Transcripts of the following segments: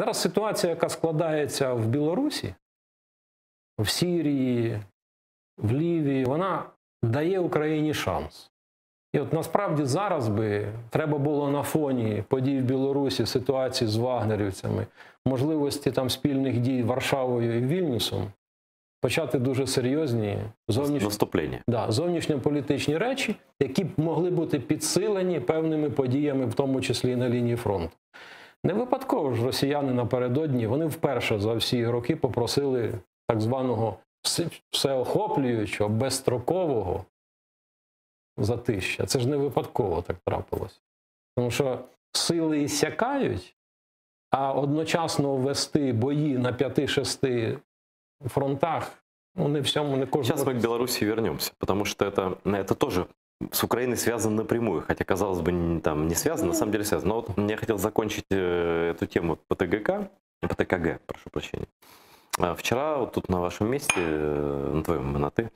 Зараз ситуація, яка складається в Білорусі, в Сирії, в Лівії, вона дає Україні шанс. І от насправді зараз би треба було на фоні подій в Білорусі, ситуації з вагнерівцями, можливості там спільних дій Варшавою і Вільнюсом, почати дуже серйозні зовнішньополітичні речі, які б могли бути підсилені певними подіями, в тому числі і на лінії фронту. Не випадково ж росіяни напередодні, вони вперше за всі роки попросили так званого всеохоплюючого, безстрокового затища. Це ж не випадково так трапилося. Тому що сили іссякають, а одночасно вести бої на 5-6 фронтах, ну, не всьому, не кожному. Сейчас мы к Беларуси вернемся, потому что это тоже с Украиной связано напрямую, хотя, казалось бы, там не связано, на самом деле связано. Но вот я хотел закончить эту тему по ТКГ, прошу прощения. Вчера вот тут на вашем месте, на твоем, на ты,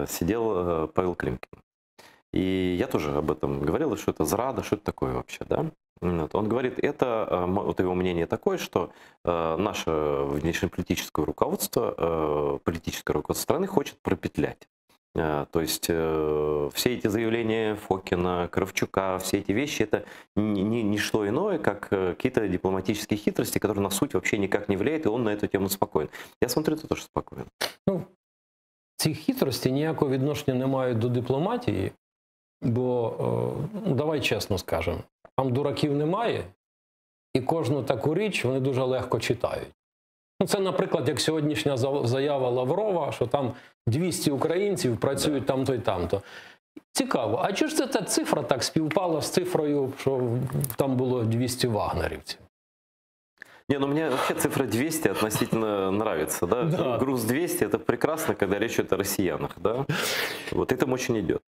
сидел Павел Климкин. И я тоже об этом говорил, что это зрада, что это такое вообще, да? Он говорит, вот его мнение такое, что наше внешнеполитическое руководство страны хочет пропетлять. То есть все эти заявления Фокина, Кравчука, все эти вещи, это не что иное, как какие-то дипломатические хитрости, которые на суть вообще никак не влияют, и он на эту тему спокоен. Я смотрю, ты тоже спокоен. Ну, ці хитрості ніякого відношення не мають до дипломатії, бо, давай чесно скажемо, там дураків немає, і кожну таку річ вони дуже легко читають. Ну, це, наприклад, як сьогоднішня заява Лаврова, що там 200 українців працюють там-то і там-то. Цікаво, а чого ж це та цифра так співпала з цифрою, що там було 200 вагнерівців? Не, ну мне вообще цифра 200 относительно нравится, да? Да. Груз 200 – это прекрасно, когда речь идет о россиянах, да? Вот этому очень идет.